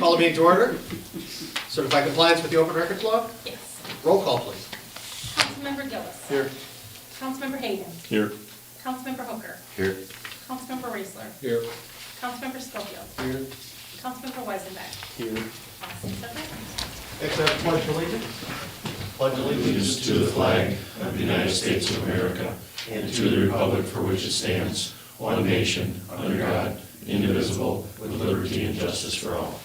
Call the meeting to order. Certify compliance with the open records law. Yes. Roll call, please. Councilmember Gillis. Here. Councilmember Hayden. Here. Councilmember Hooker. Here. Councilmember Raisler. Here. Councilmember Schofield. Here. Councilmember Weisenbeck. Here. Awesome. So present. Next, pledge allegiance. Pledge Allegiance to the flag of the United States of America and to the republic for which it stands, one nation, under God, indivisible, with liberty and justice for all.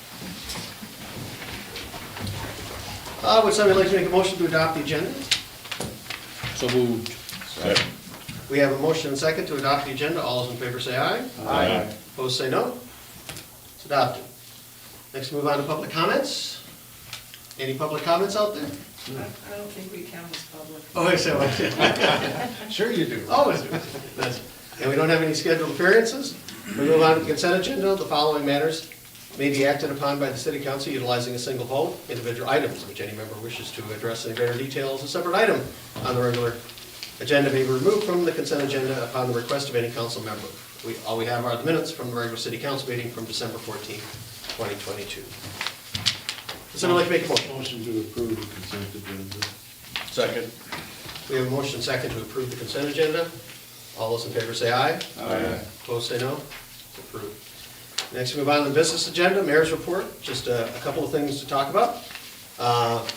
Would somebody like to make a motion to adopt the agenda? So moved. Second. We have a motion and second to adopt the agenda. All those in favor say aye. Aye. Opposed say no. It's adopted. Next, move on to public comments. Any public comments out there? I don't think we count as public. Oh, I see. Sure you do. Always do. That's- And we don't have any scheduled appearances. We move on to the consent agenda. The following matters may be acted upon by the city council utilizing a single vote. Individual items which any member wishes to address in greater detail as a separate item on the regular agenda may be removed from the consent agenda upon the request of any council member. All we have are the minutes from the regular city council meeting from December 14, 2022. Does somebody like to make a motion? Motion to approve the consent agenda. Second. We have a motion second to approve the consent agenda. All those in favor say aye. Aye. Opposed say no. It's approved. Next, we move on to the business agenda, mayor's report. Just a couple of things to talk about.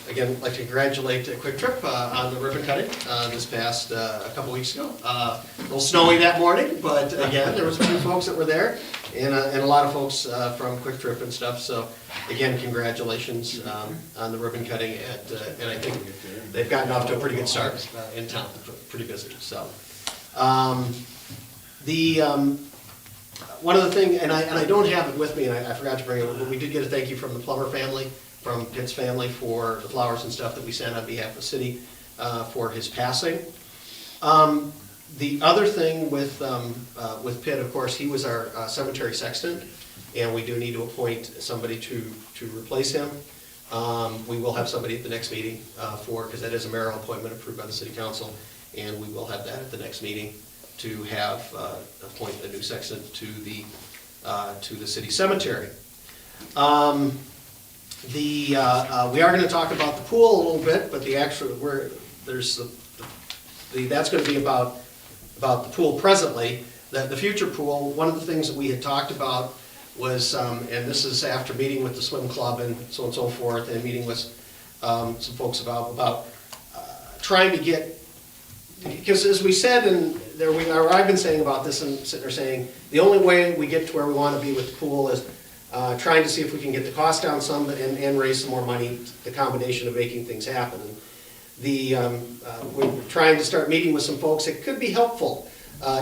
Again, I'd like to congratulate Quick Trip on the ribbon cutting this past a couple weeks ago. A little snowy that morning, but again, there was a few folks that were there and a lot of folks from Quick Trip and stuff. So again, congratulations on the ribbon cutting and I think they've gotten off to a pretty good start in town, pretty busy. So one of the things, and I don't have it with me, and I forgot to bring it, but we did get a thank you from the Plummer family, from Pitt's family, for the flowers and stuff that we sent on behalf of the city for his passing. The other thing with Pitt, of course, he was our cemetery sexton, and we do need to appoint somebody to replace him. We will have somebody at the next meeting because that is a mayoral appointment approved by the city council, and we will have that at the next meeting to have appoint a new sexton to the city cemetery. We are going to talk about the pool a little bit, but that's going to be about the pool presently. The future pool, one of the things that we had talked about was, and this is after meeting with the swim club and so forth, and meeting with some folks about trying to get, because as we said, and I've been saying about this and sitting there saying, the only way we get to where we want to be with the pool is trying to see if we can get the cost down some and raise some more money, the combination of making things happen. We're trying to start meeting with some folks that could be helpful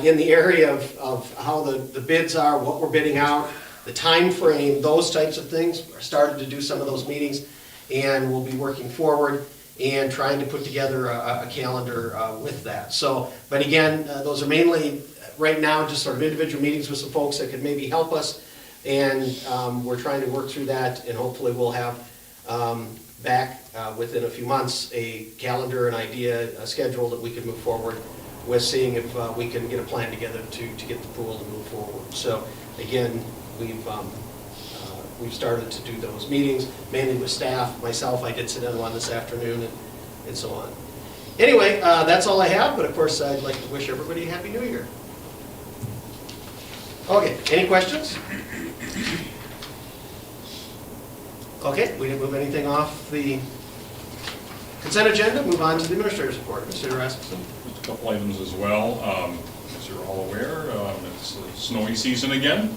in the area of how the bids are, what we're bidding out, the time frame, those types of things. We're starting to do some of those meetings, and we'll be working forward and trying to put together a calendar with that. So, but again, those are mainly right now just sort of individual meetings with some folks that could maybe help us, and we're trying to work through that, and hopefully we'll have back within a few months a calendar, an idea, a schedule that we can move forward with, seeing if we can get a plan together to get the pool to move forward. So again, we've started to do those meetings, mainly with staff. Myself, I did sit in one this afternoon and so on. Anyway, that's all I have, but of course I'd like to wish everybody a Happy New Year. Okay, any questions? Okay, we didn't move anything off the consent agenda. Move on to the administrator's report. Mr. Rasmussen. Just a couple items as well. As you're all aware, it's a snowy season again.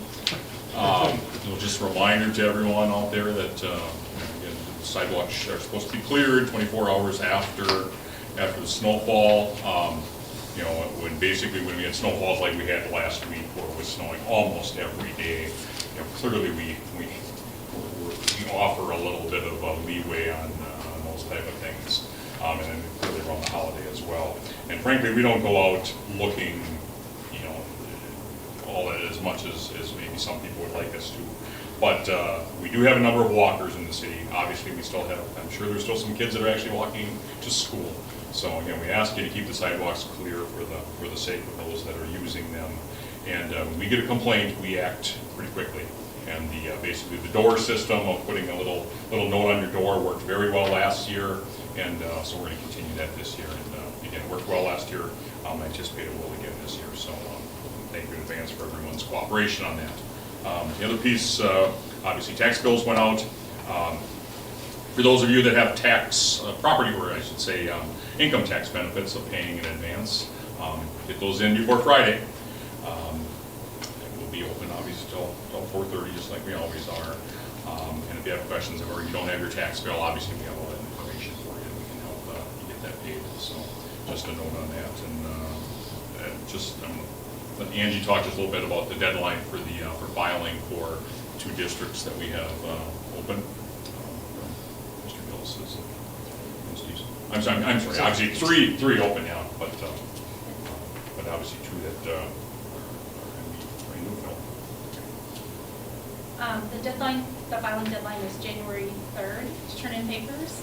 Just a reminder to everyone out there that again, the sidewalks are supposed to be cleared 24 hours after the snowfall. When we had snowfalls like we had last week, where it was snowing almost every day, clearly we offer a little bit of a leeway on those type of things, and then clearly around the holiday as well. And frankly, we don't go out looking, all that as much as maybe some people would like us to. But we do have a number of walkers in the city. Obviously, we still have, I'm sure there's still some kids that are actually walking to school. So again, we ask you to keep the sidewalks clear for the sake of those that are using them. And when we get a complaint, we act pretty quickly. And the, basically the door system of putting a little note on your door worked very well last year, and so we're gonna continue that this year. And again, it worked well last year, I anticipate it will again this year, so thank you in advance for everyone's cooperation on that. The other piece, obviously tax bills went out. For those of you that have tax, property, or I should say, income tax benefits of paying in advance, get those in before Friday. And we'll be open obviously till 4:30, just like we always are. And if you have questions or you don't have your tax bill, obviously we have all that information for you. We can help you get that paid. So just a note on that. And just Angie talked just a little bit about the deadline for the for filing for 2 districts that we have open. Mr. Gillis is. I'm sorry. Obviously, three open now, but obviously 2 that are going to be no. The filing deadline is January 3rd to turn in papers.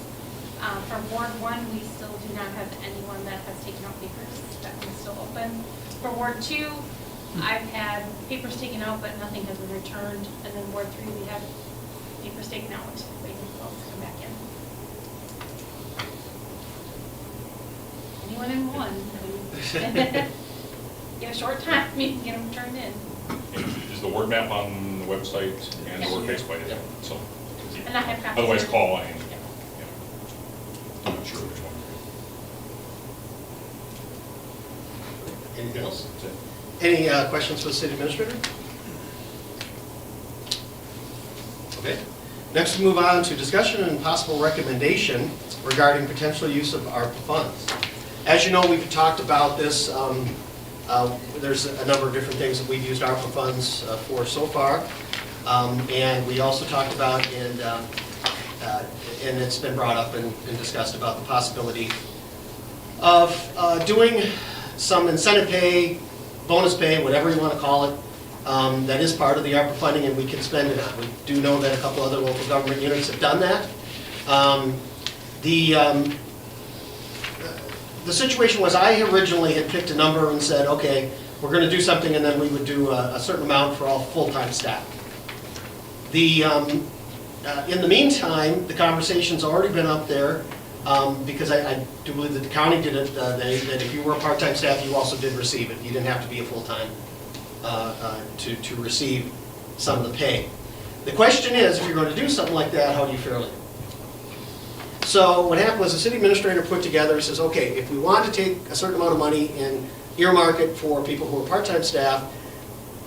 For Ward 1, we still do not have anyone that has taken out papers. That one's still open. For Ward 2, I've had papers taken out, but nothing has been returned. And then Ward 3, we have papers taken out, waiting for folks to come back in. Anyone in one, give a short time, you can get them turned in. Is the word map on the website and the word Facebook? Yeah. So. And I have copies. Otherwise, call Angie. Yeah. I'm not sure which one. Anything else? Any questions for the city administrator? Okay. Next, we move on to discussion and possible recommendation regarding potential use of ARPA funds. As you know, we've talked about this. There's a number of different things that we've used ARPA funds for so far. And we also talked about, and it's been brought up and discussed about the possibility of doing some incentive pay, bonus pay, whatever you want to call it, that is part of the ARPA funding and we can spend it on. We do know that a couple other local government units have done that. The situation was I originally had picked a number and said, okay, we're going to do something and then we would do a certain amount for all full-time staff. In the meantime, the conversation's already been up there because I do believe that the county did it, that if you were a part-time staff, you also did receive it. You didn't have to be a full-time to receive some of the pay. The question is, if you're going to do something like that, how do you fairly do it? So what happened was the city administrator put together, says, okay, if we want to take a certain amount of money and earmark it for people who are part-time staff,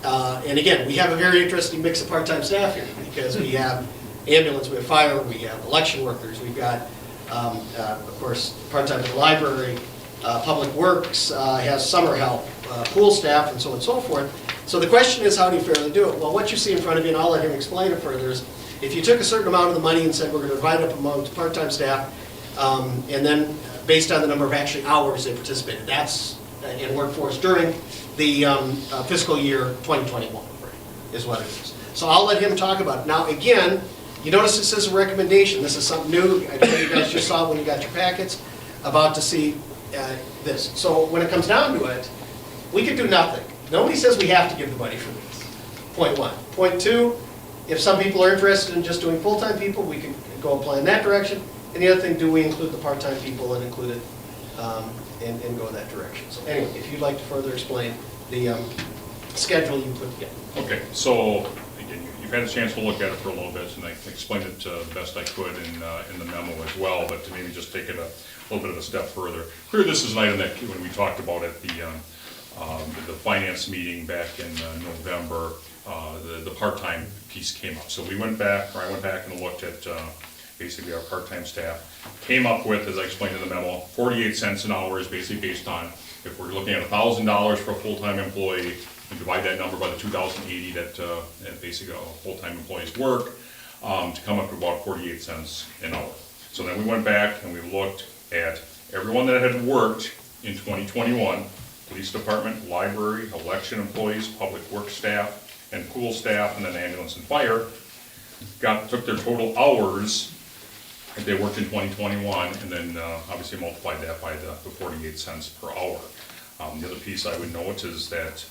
and again, we have a very interesting mix of part-time staff here because we have ambulance, we have fire, we have election workers, we've got, of course, part-time in the library, public works has summer help, pool staff, and so on and so forth. So the question is, how do you fairly do it? Well, what you see in front of you, and I'll let him explain it further, is if you took a certain amount of the money and said we're going to divide it up amongst part-time staff, and then based on the number of actually hours they participated, that's in workforce during the fiscal year 2021 is what it is. So I'll let him talk about it. Now again, you notice it says a recommendation. This is something new. I know you guys just saw when you got your packets about to see this. So when it comes down to it, we could do nothing. Nobody says we have to give the money for this. Point 1. Point 2, if some people are interested in just doing full-time people, we can go apply in that direction. And the other thing, do we include the part-time people and include it and go in that direction? So anyway, if you'd like to further explain the schedule you put together. Okay, so again, you've had a chance to look at it for a little bit, and I explained it the best I could in the memo as well, but to maybe just take it a little bit of a step further. Clear, this is an item that when we talked about at the finance meeting back in November, the part-time piece came up. So I went back and looked at basically our part-time staff. Came up with, as I explained in the memo, 48 cents an hour is basically based on, if we're looking at $1,000 for a full-time employee, and divide that number by the 2,080 that basically full-time employees work, to come up to about 48 cents an hour. So then we went back and we looked at everyone that had worked in 2021, police department, library, election employees, public works staff, and pool staff, and then ambulance and fire, took their total hours that they worked in 2021, and then obviously multiplied that by the 48 cents per hour. The other piece I would note is that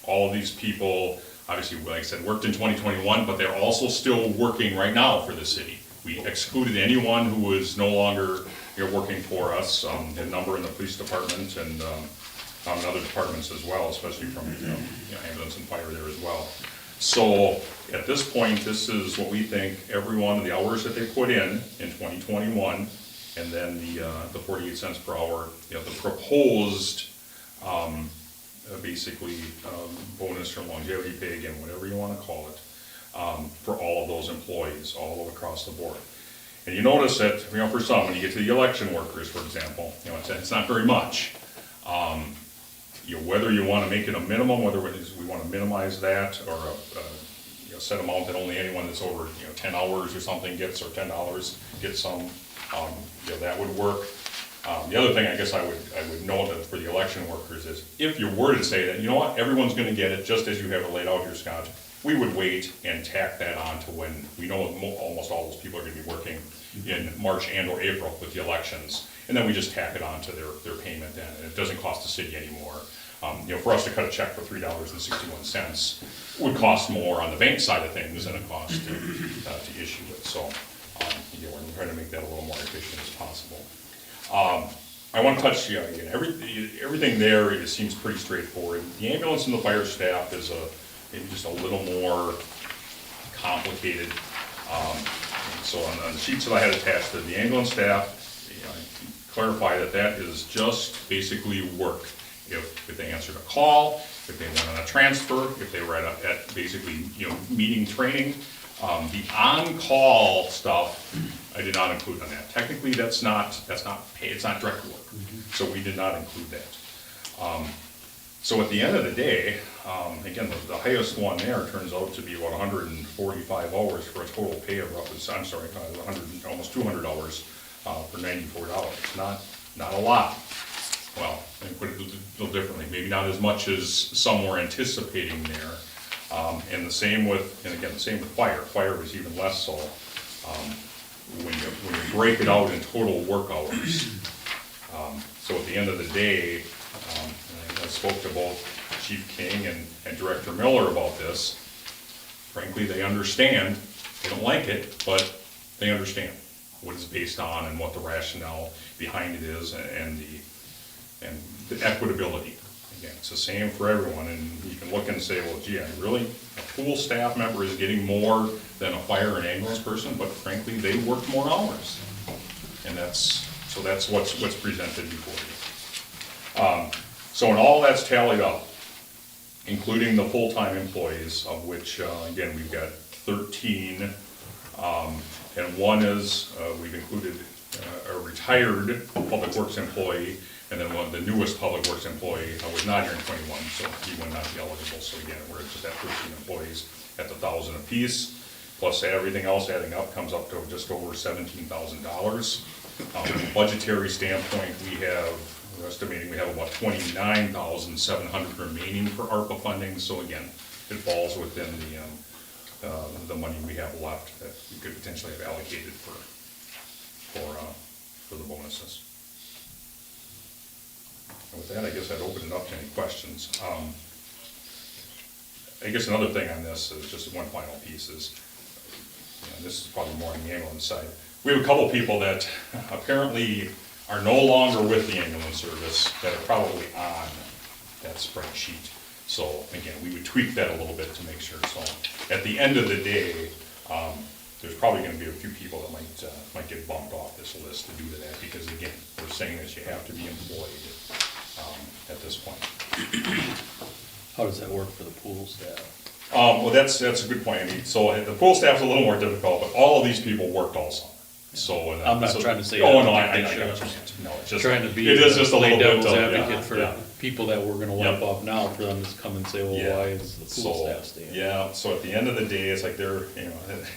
all of these people obviously, like I said, worked in 2021, but they're also still working right now for the city. We excluded anyone who was no longer, working for us, a number in the police department and other departments as well, especially from, ambulance and fire there as well. So at this point, this is what we think every one of the hours that they put in 2021, and then the 48 cents per hour, the proposed, basically, bonus or longevity pay, again, whatever you wanna call it, for all of those employees, all across the board. And you notice that, for some, when you get to the election workers, for example, it's not very much. Whether you wanna make it a minimum, whether we wanna minimize that, or a set amount that only anyone that's over, 10 hours or something gets, or $10 gets some, that would work. The other thing I guess I would note that for the election workers is, if you were to say that, everyone's gonna get it just as you have it laid out here, Scott, we would wait and tack that on to when we know almost all those people are gonna be working in March and or April with the elections. And then we just tack it on to their payment then, and it doesn't cost the city anymore. For us to cut a check for $3.61 would cost more on the bank side of things than it costs to issue it. So, we're trying to make that a little more efficient as possible. I want to touch, again, everything there seems pretty straightforward. The ambulance and the fire staff is maybe just a little more complicated. So on the sheets that I had attached to the ambulance staff, clarify that is just basically work. If they answered a call, if they went on a transfer, if they were at basically, meeting training. The on-call stuff, I did not include on that. Technically, that's not pay, it's not direct work. So we did not include that. So at the end of the day, again, the highest one there turns out to be about 145 hours for a total pay of roughly, almost $200 for $94. Not a lot. Well, let me put it a little differently. Maybe not as much as some were anticipating there. And the same with fire. Fire was even less so. When you break it out in total work hours. So at the end of the day, I spoke to both Chief King and Director Miller about this. Frankly, they understand. They don't like it, but they understand what it's based on and what the rationale behind it is, and the equitability. Again, it's the same for everyone, and you can look and say, well, gee, really, a pool staff member is getting more than a fire and ambulance person, but frankly, they work more hours. And that's what's presented before you. So when all that's tallied up, including the full-time employees, of which, again, we've got 13, and one is, we've included a retired public works employee, and then the newest public works employee was not here in 21, so he would not be eligible. So again, we're just at 13 employees at the $1,000 apiece, plus everything else adding up comes up to just over $17,000. From a budgetary standpoint, we're estimating we have about $29,700 remaining for ARPA funding. So again, it falls within the money we have left that we could potentially have allocated for the bonuses. And with that, I guess I'd open it up to any questions. I guess another thing on this is just one final piece is, this is probably more on the ambulance side. We have a couple people that apparently are no longer with the ambulance service that are probably on that spreadsheet. So again, we would tweak that a little bit to make sure. So at the end of the day, there's probably going to be a few people that might get bumped off this list due to that, because again, we're saying that you have to be employed at this point. How does that work for the pool staff? Well, that's a good point. I mean, so the pool staff's a little more difficult, but all of these people worked all summer. So I'm not trying to say. Oh, no, I think got they what should. you meant. No, it's just. Trying to be. It is just a little bit devil's of, advocate yeah, for yeah. people that we're gonna wipe Yep. off now, for them to come and say, well, Yeah. why is the pool staff staying? Yeah, so at the end of the day, it's like they're,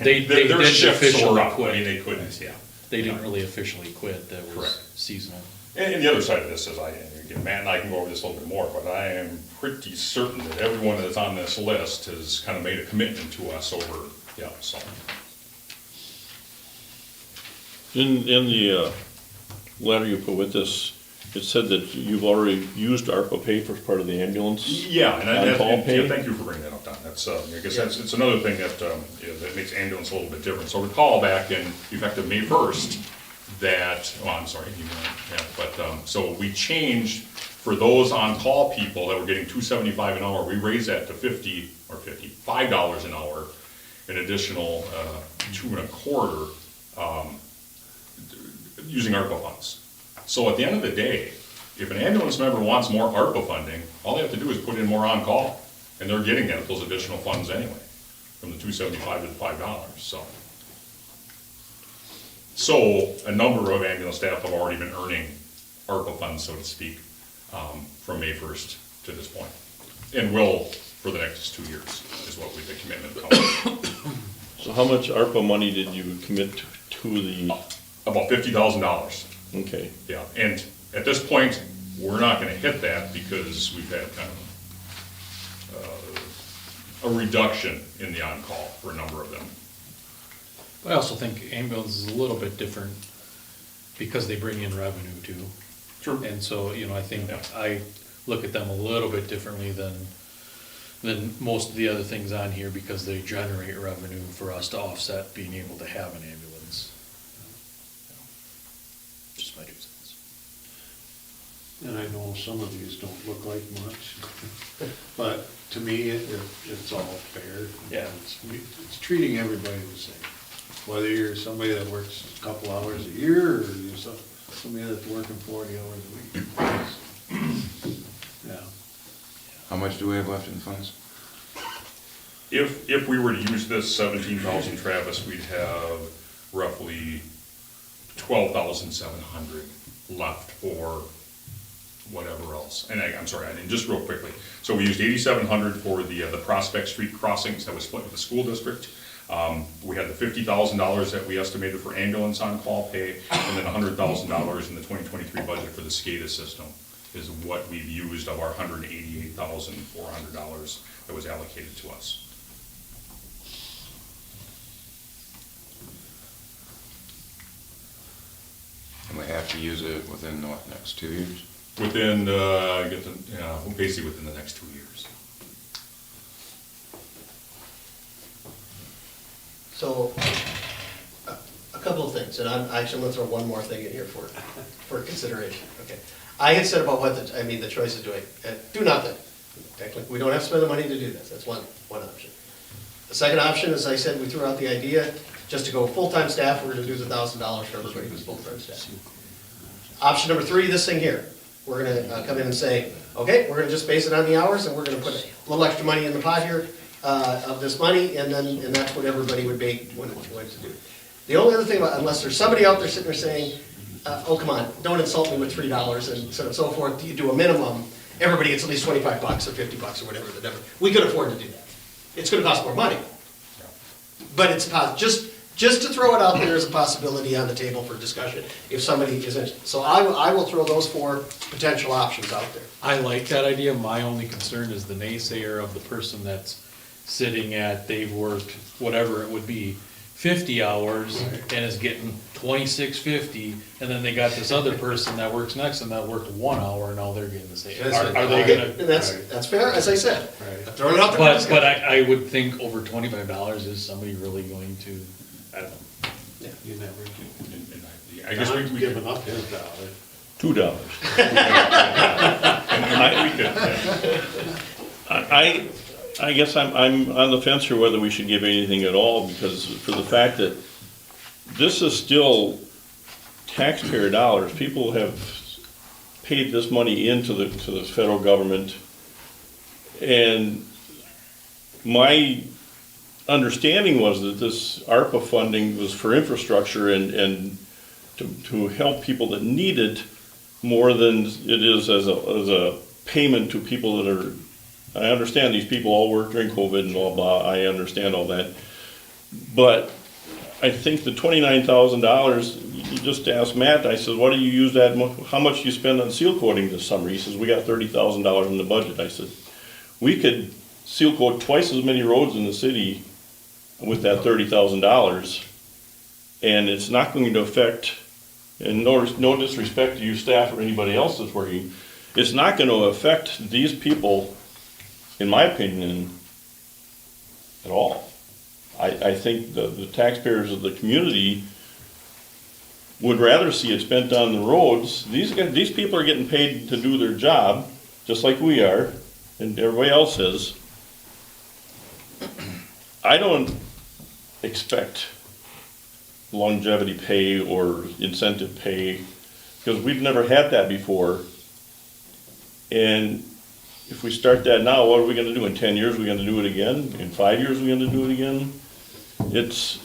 They their didn't shifts officially were up. quit. I mean, they couldn't, yeah. They didn't really officially quit, that was Correct. seasonal. And the other side of this is, again, Matt and I can go over this a little bit more, but I am pretty certain that everyone that's on this list has kind of made a commitment to us over, so. In the letter you put with this, it said that you've already used ARPA pay for part of the ambulance. Yeah, and On-call and, pay? yeah, thank you for bringing that up, Don. That's, I guess it's another thing that, that makes ambulance a little bit different. So recall back in effective May 1st, that, I'm sorry, so we changed for those on-call people that were getting $2.75 an hour, we raised that to $55 an hour, an additional $2.25, using ARPA funds. So at the end of the day, if an ambulance member wants more ARPA funding, all they have to do is put in more on-call, and they're getting that, those additional funds anyway, from the $2.75 to the $5, so. So a number of ambulance staff have already been earning ARPA funds, so to speak, from May 1st to this point, and will for the next 2 years, is what the commitment comes. So how much ARPA money did you commit to the, About $50,000. okay, Yeah, and at this point, we're not gonna hit that because we've had kind of a reduction in the on-call for a number of them. I also think ambulance is a little bit different because they bring in revenue too. True. And so, I think Yeah. I look at them a little bit differently than most of the other things on here because they generate revenue for us to offset being able to have an ambulance. Just my 2 cents. And I know some of these don't look like much, but to me, it's all fair. Yeah. It's treating everybody the same. Whether you're somebody that works a couple hours a year, or you're somebody that's working 40 hours a week. Yeah. How much do we have left in funds? If we were to use this 17,000 Travis, we'd have roughly 12,700 left for whatever else. And I'm sorry, just real quickly. So we used 8,700 for the Prospect Street crossings that was split with the school district. We had the $50,000 that we estimated for ambulance on-call pay, and then $100,000 in the 2023 budget for the SCADA system is what we've used of our $188,400 that was allocated to us. And we have to use it within the next 2 years? Within, basically within the next 2 years. So, a couple of things, and I'm actually gonna throw one more thing in here for consideration, okay? I had said about the choice of doing, do nothing. Technically, we don't have to spend the money to do this, that's one option. The second option, as I said, we threw out the idea, just to go full-time staff, we're gonna do the $1,000 for everybody who's full-time staff. Option number 3, this thing here, we're gonna come in and say, okay, we're gonna just base it on the hours, and we're gonna put a little extra money in the pot here, of this money, and that's what everybody would be wanting to do. The only other thing, unless there's somebody out there sitting there saying, oh, come on, don't insult me with $3 and so on and so forth, you do a minimum, everybody gets at least $25 or $50 or whatever the number. We could afford to do that. It's gonna cost more money. But it's just to throw it out there as a possibility on the table for discussion, if somebody is interested. So I will throw those 4 potential options out there. I like that idea. My only concern is the naysayer of the person that's sitting at, they've worked, whatever it would be, 50 hours and is getting 26.50, and then they got this other person that works next and that worked 1 hour, and now they're getting the same. Are they gonna? And that's fair, as I said. Right. Throwing it out there. for But discussion. I would think over $25, is somebody really going to, I don't know. You never do. I guess we Don's could. giving up his dollar. $2. I guess I'm on the fence here whether we should give anything at all, because for the fact that this is still taxpayer dollars. People have paid this money into the federal government, and my understanding was that this ARPA funding was for infrastructure and to help people that need it more than it is as a payment to people that are, I understand these people all work during COVID and blah, blah, I understand all that. But I think the $29,000, you just asked Matt, I said, what do you use that, how much do you spend on seal coating this summer? He says, we got $30,000 in the budget. I said, we could seal coat twice as many roads in the city with that $30,000, and it's not going to affect and no disrespect to you staff or anybody else that's working, it's not gonna affect these people, in my opinion, at all. I think the taxpayers of the community would rather see it spent on the roads. These people are getting paid to do their job, just like we are, and everybody else is. I don't expect longevity pay or incentive pay, because we've never had that before. And if we start that now, what are we gonna do? In 10 years, we're gonna do it again? In 5 years, we're gonna do it again? It's,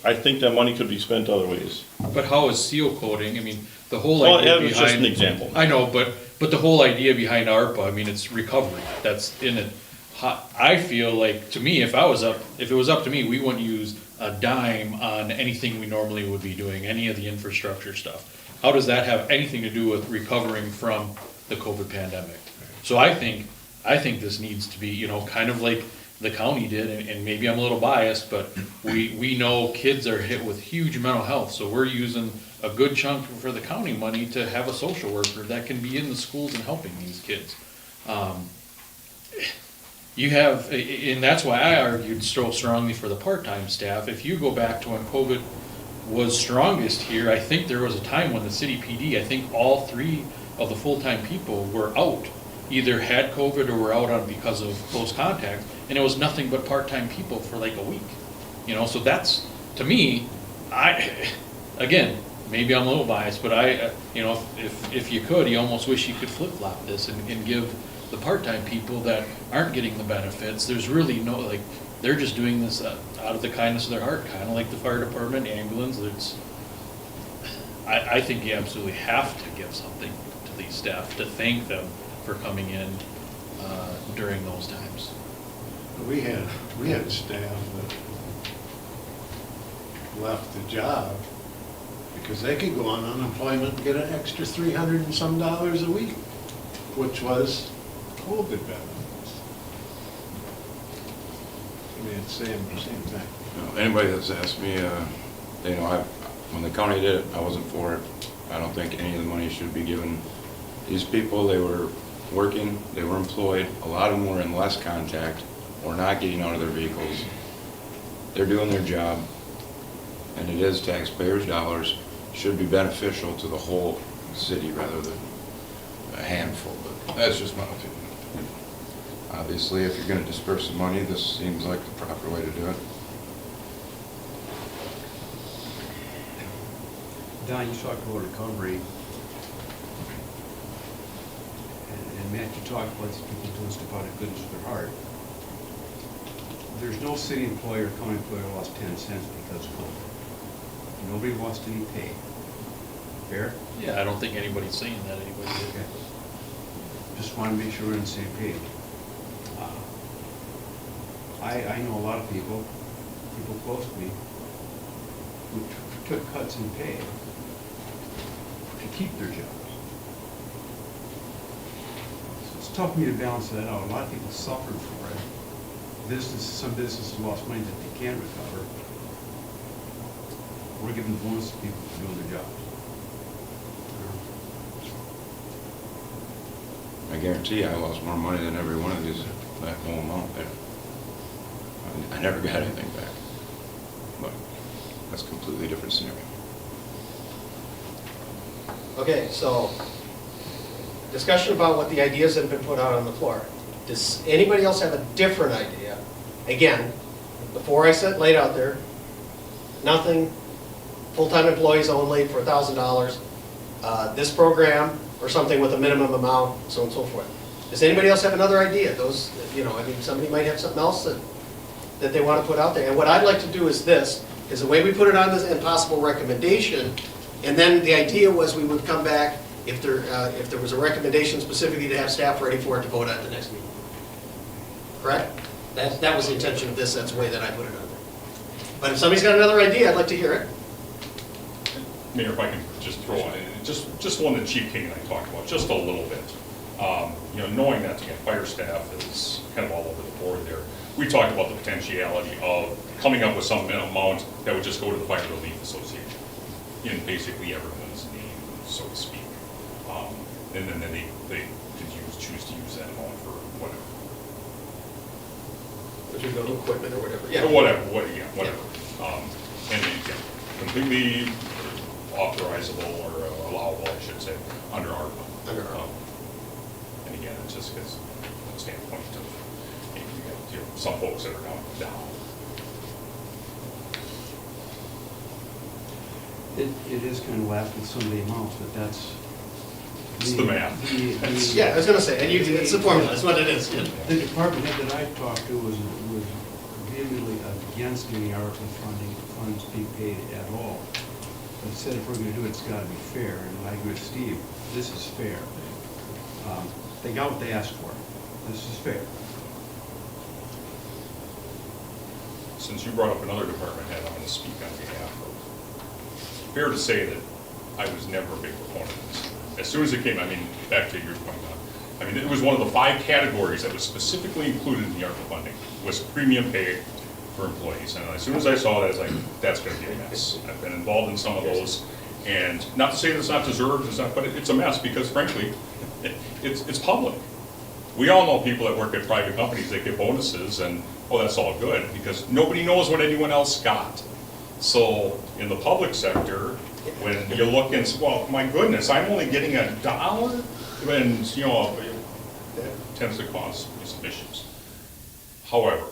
I think that money could be spent other ways. But how is seal coating, I mean, the whole Well, idea that was just an behind. example. I know, but the whole idea behind ARPA, I mean, it's recovery, that's in it. I feel like, to me, if it was up to me, we wouldn't use a dime on anything we normally would be doing, any of the infrastructure stuff. How does that have anything to do with recovering from the COVID pandemic? So I think this needs to be, you know, kind of like the county did, and maybe I'm a little biased, but we know kids are hit with huge mental health, so we're using a good chunk for the county money to have a social worker that can be in the schools and helping these kids. You have, and that's why I argued so strongly for the part-time staff. If you go back to when COVID was strongest here, I think there was a time when the city PD, I think all 3 of the full-time people were out, either had COVID or were out on because of close contact, and it was nothing but part-time people for like a week. You know, so that's, to me, again, maybe I'm a little biased, but you know, if you could, you almost wish you could flip-flop this and give the part-time people that aren't getting the benefits, there's really no, like, they're just doing this out of the kindness of their heart, kind of like the fire department, ambulance. I think you absolutely have to give something to these staff, to thank them for coming in during those times. We had staff that left the job because they could go on unemployment and get an extra $300 and some a week, which was COVID benefits. I mean, it's same thing. You know, anybody that's asked me, you know, when the county did it, I wasn't for it. I don't think any of the money should be given. These people, they were working, they were employed, a lot of them were in less contact, or not getting out of their vehicles. They're doing their job, and it is taxpayers' dollars, should be beneficial to the whole city rather than a handful, but that's just my opinion. Obviously, if you're gonna disperse the money, this seems like the proper way to do it. Don, you talked about recovery, and Matt, you talked about these people doing stuff out of the goodness of their heart. There's no city employee or county employee who lost 10 cents because of COVID. Nobody lost any pay. Fair? Yeah, I don't think anybody's saying that, anybody did. Okay. Just want to make sure we're on the same page. I know a lot of people close to me, who took cuts in pay to keep their jobs. So it's tough for me to balance that out. A lot of people suffered for it. Some businesses lost money that they can't recover. We're giving bonus to people for doing their jobs. I guarantee I lost more money than every one of these, that whole amount there. I never got anything back, but that's a completely different scenario. Okay, so, discussion about what the ideas that have been put out on the floor. Does anybody else have a different idea? Again, before I laid out there, nothing, full-time employees only for $1,000, this program, or something with a minimum amount, so on and so forth. Does anybody else have another idea? Those, you know, I mean, somebody might have something else that they want to put out there. And what I'd like to do is this, is the way we put it on this impossible recommendation, and then the idea was we would come back if there was a recommendation specifically to have staff ready for it to vote at the next meeting. Correct? That was the intention of this, that's the way that I put it on there. But if somebody's got another idea, I'd like to hear it. Mayor, if I can just throw in, just one that Chief King and I talked about, just a little bit. You know, knowing that, again, fire staff is kind of all over the board there. We talked about the potentiality of coming up with some amount that would just go to the Fire Relief Association. in basically everyone's name, so to speak. And then they could choose to use that amount for whatever. If you go to equipment or whatever. Or whatever, whatever. And again, completely authorizable or allowable, I should say, under ARPA. Under ARPA. And again, it's just because from the standpoint of, you know, some folks that are down. It is kind of wacky, some of the amounts, but that's. It's the math. Yeah, I was gonna say, and it's the formula, that's what it is. Yeah. The department head that I talked to was vehemently against any ARPA funds being paid at all. But said if we're gonna do it, it's gotta be fair, and I agree with Steve, this is fair. They got what they asked for, this is fair. Since you brought up another department head, I'm going to speak on behalf of. Fair to say that I was never a big proponent of this. As soon as it came, I mean, back to your point, I mean, it was one of the 5 categories that was specifically included in the ARPA funding, was premium pay for employees. And as soon as I saw that, I was like, that's going to be a mess. I've been involved in some of those, and not to say that it's not deserved, but it's a mess because frankly, it's public. We all know people that work at private companies that get bonuses, and oh, that's all good, because nobody knows what anyone else got. So in the public sector, when you look and say, well, my goodness, I'm only getting $1, and you know, that tends to cause some issues. However,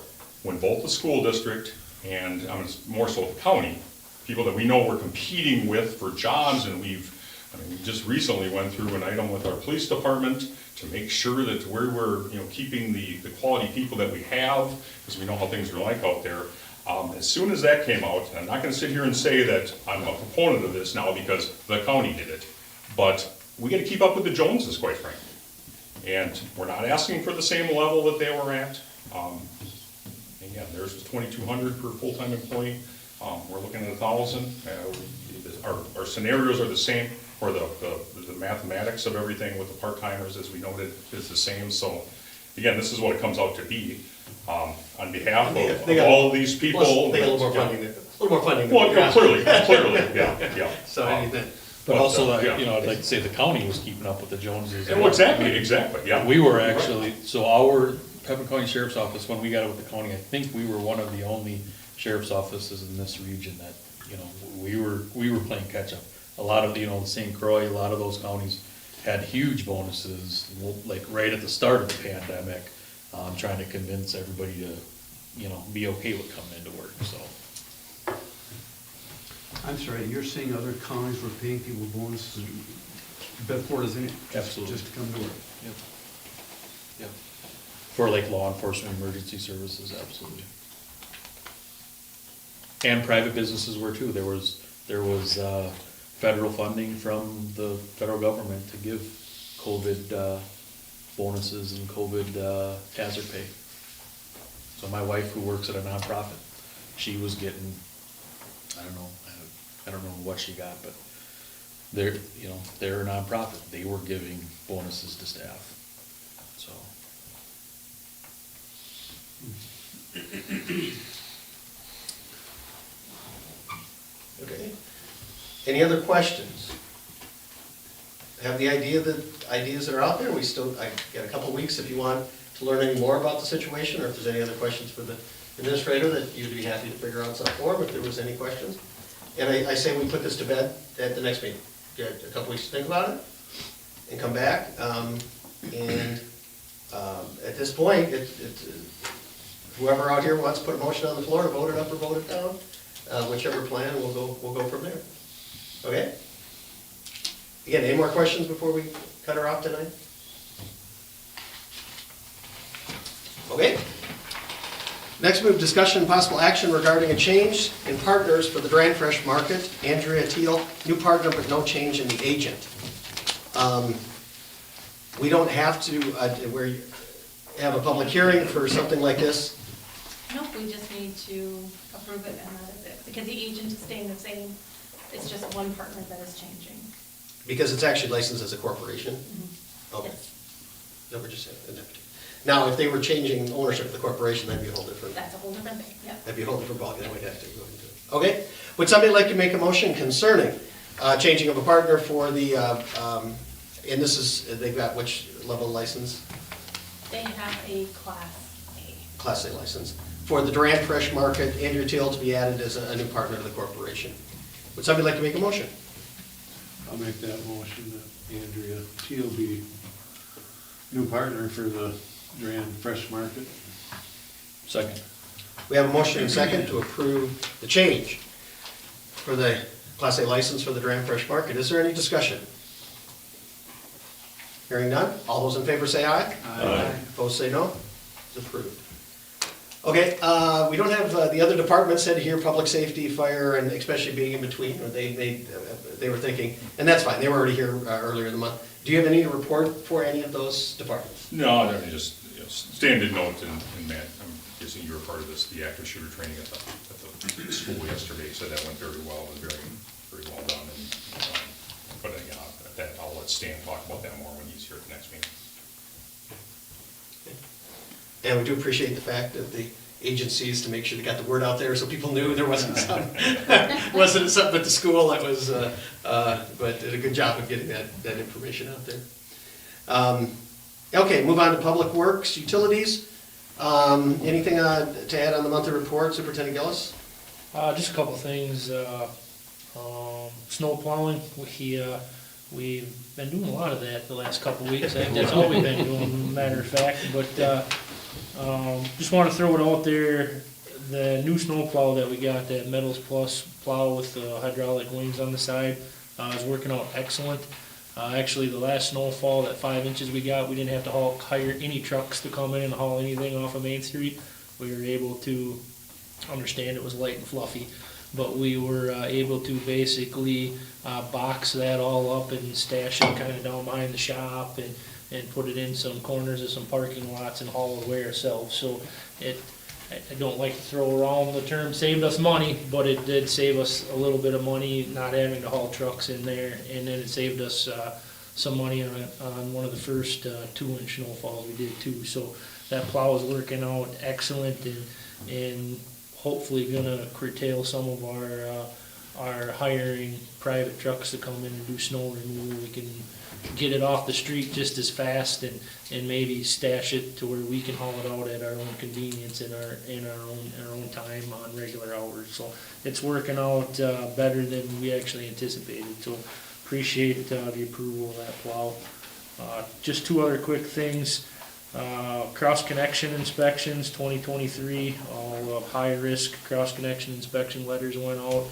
when both the school district and more so the county, people that we know we're competing with for jobs, and we just recently went through an item with our police department to make sure that we're keeping the quality people that we have, because we know how things are like out there. As soon as that came out, and I'm not going to sit here and say that I'm a proponent of this now because the county did it, but we got to keep up with the Joneses, quite frankly. And we're not asking for the same level that they were at. Again, there's 2,200 per full-time employee. We're looking at 1,000. Our scenarios are the same, or the mathematics of everything with the part-timers, as we noted, is the same. So again, this is what it comes out to be. On behalf of all of these people. Plus, they got a little more funding. A little more funding. Well, clearly, yeah. So anything. But also, yeah. I'd like to say the county was keeping up with the Joneses. Well, exactly, yeah. We were actually, so our Pepin County Sheriff's Office, when we got it with the county, I think we were one of the only sheriff's offices in this region that, we were playing catch up. A lot of, the St. Croix, a lot of those counties had huge bonuses, like right at the start of the pandemic, trying to convince everybody to, be okay with coming into work, so. I'm sorry, you're saying other counties were paying people bonuses, Bedford isn't it? Absolutely. Just to come to work? Yep. For like law enforcement, emergency services, absolutely. And private businesses were too. There was federal funding from the federal government to give COVID bonuses and COVID hazard pay. So my wife, who works at a nonprofit, she was getting, I don't know what she got, but they're a nonprofit. They were giving bonuses to staff, so. Okay. Any other questions? Have the ideas that are out there. I got a couple of weeks if you want to learn any more about the situation, or if there's any other questions for the administrator that you'd be happy to figure out some form if there was any questions. And I say we put this to bed at the next meeting. Get a couple weeks to think about it and come back. At this point, whoever out here wants to put a motion on the floor to vote it up or vote it down, whichever plan, we'll go from there. Okay? Again, any more questions before we cut her off tonight? Okay. Next, we have discussion and possible action regarding a change in partners for the Durand Fresh Market. Andrea Teal, new partner, but no change in the agent. We don't have to have a public hearing for something like this. Nope, we just need to approve it and that is it, because the agent is staying the same. It's just one partner that is changing. Because it's actually licensed as a corporation? Mm-hmm. Okay. Yes. No, we're just an entity. Now, if they were changing ownership of the corporation, that'd be a whole different. That's a whole different thing, yeah. That'd be a whole different ballgame, we'd have to go into it. Okay, would somebody like to make a motion concerning changing of a partner for the, and this is, they've got which level license? They have a Class A. Class A license. For the Durand Fresh Market, Andrea Teal to be added as a new partner to the corporation. Would somebody like to make a motion? I'll make that motion that Andrea Teal be new partner for the Durand Fresh Market. Second. We have a motion and second to approve the change for the Class A license for the Durand Fresh Market. Is there any discussion? Hearing none, all those in favor say aye. Aye. Opposed say no. It's approved. Okay, we don't have the other departments head here, public safety, fire, and especially being in between, or they were thinking, and that's fine, they were already here earlier in the month. Do you have any to report for any of those departments? No, I mean, just, Stan did note, and Matt, I'm guessing you were part of this, the active shooter training at the school yesterday, so that went very well, and very well done, and, but again, I'll let Stan talk about that more when he's here at the next meeting. And we do appreciate the fact that the agencies, to make sure they got the word out there, so people knew there wasn't something at the school that was, but did a good job of getting that information out there. Okay, move on to Public Works, Utilities. Anything to add on the monthly report, Superintendent Gillis? Just a couple things. Snow plowing, we've been doing a lot of that the last couple weeks. I think that's all we've been doing, matter of fact. But just want to throw it out there. The new snow plow that we got, that Metals Plus plow with the hydraulic wings on the side, is working out excellent. Actually, the last snowfall, that 5 inches we got, we didn't have to hire any trucks to come in and haul anything off of Main Street. We were able to understand it was light and fluffy, but we were able to basically box that all up and stash it kind of down behind the shop and put it in some corners of some parking lots and haul it away ourselves. So I don't like to throw around the term saved us money, but it did save us a little bit of money not having to haul trucks in there, and then it saved us some money on one of the first 2-inch snowfalls we did too. So that plow is working out excellent, and hopefully gonna curtail some of our hiring private trucks to come in and do snow removal. We can get it off the street just as fast and maybe stash it to where we can haul it out at our own convenience in our own time on regular hours. So it's working out better than we actually anticipated. So appreciate the approval of that plow. Just 2 other quick things. Cross-connection inspections 2023, all high-risk cross-connection inspection letters went out.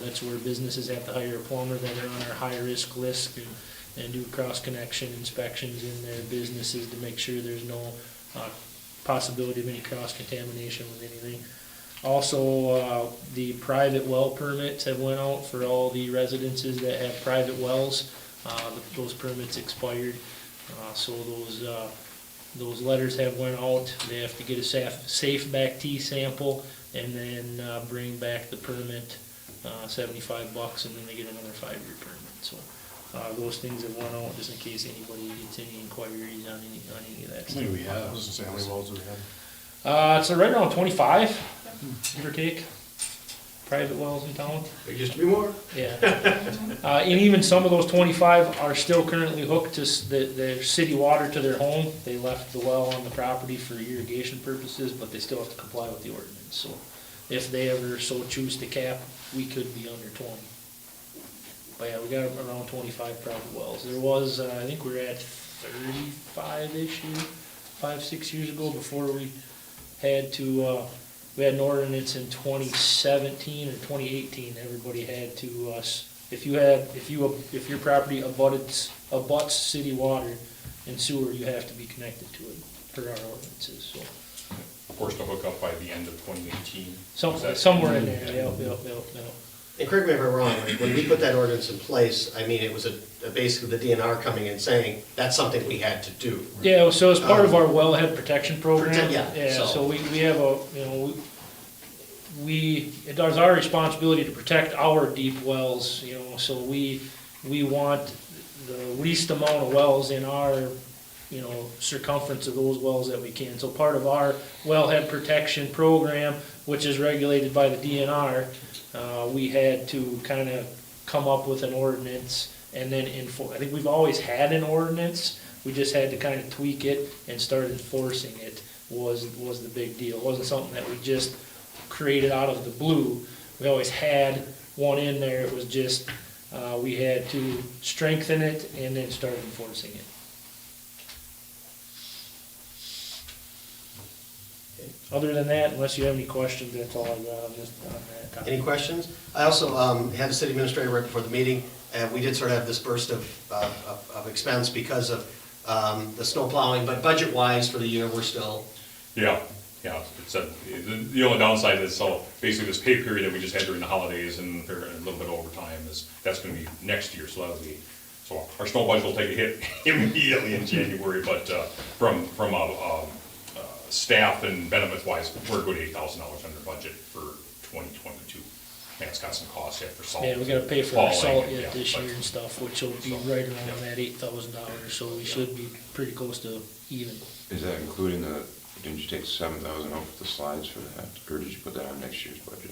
That's where businesses have to hire a plumber that are on our high-risk list and do cross-connection inspections in their businesses to make sure there's no possibility of any cross-contamination with anything. Also, the private well permits have went out for all the residences that have private wells. Those permits expired, so those letters have went out. They have to get a safe back T sample and then bring back the permit, $75, and then they get another 5-year permit. So those things have went out just in case anybody gets any inquiries on any of that stuff. How many we have? I was gonna say, how many wells do we have? So right around 25, give or take, private wells in town. There used to be more. Yeah. And even some of those 25 are still currently hooked to the city water to their home. They left the well on the property for irrigation purposes, but they still have to comply with the ordinance. So if they ever so choose to cap, we could be under 20. But yeah, we got around 25 private wells. There was, I think we were at 35-ish, 5-6 years ago before we had to, we had an ordinance in 2017 or 2018. Everybody had to, if your property abuts city water and sewer, you have to be connected to it per our ordinances. So Forced to hook up by the end of 2018. somewhere in there, yep. And correct me if I'm wrong, when we put that ordinance in place, I mean, it was basically the DNR coming in saying, that's something we had to do. Yeah, so as part of our wellhead protection program, yeah, so we have it is our responsibility to protect our deep wells, so we want the least amount of wells in our, circumference of those wells that we can. So part of our wellhead protection program, which is regulated by the DNR, we had to kind of come up with an ordinance and then I think we've always had an ordinance, we just had to kind of tweak it and start enforcing it was the big deal. It wasn't something that we just created out of the blue. We always had one in there, it was just, we had to strengthen it and then start enforcing it. Other than that, unless you have any questions, that's all I got on that topic. Any questions? I also had the city administrator right before the meeting, and we did sort of have this burst of expense because of the snow plowing, but budget-wise for the year, we're still. Yeah, it's the only downside is, so basically this pay period that we just had during the holidays and a little bit of overtime that's gonna be next year, so that'll be, so our snow budget will take a hit immediately in January, but from staff and benefits wise, we're a good $8,000 under budget for 2022. And it's got some costs yet for salt. Yeah, we gotta pay for our salt hauling, yet yeah, this but- year and stuff, which will be right around that $8,000, so we should be pretty close to even. Is that including didn't you take 7,000 off the slides for that, or did you put that on next year's budget?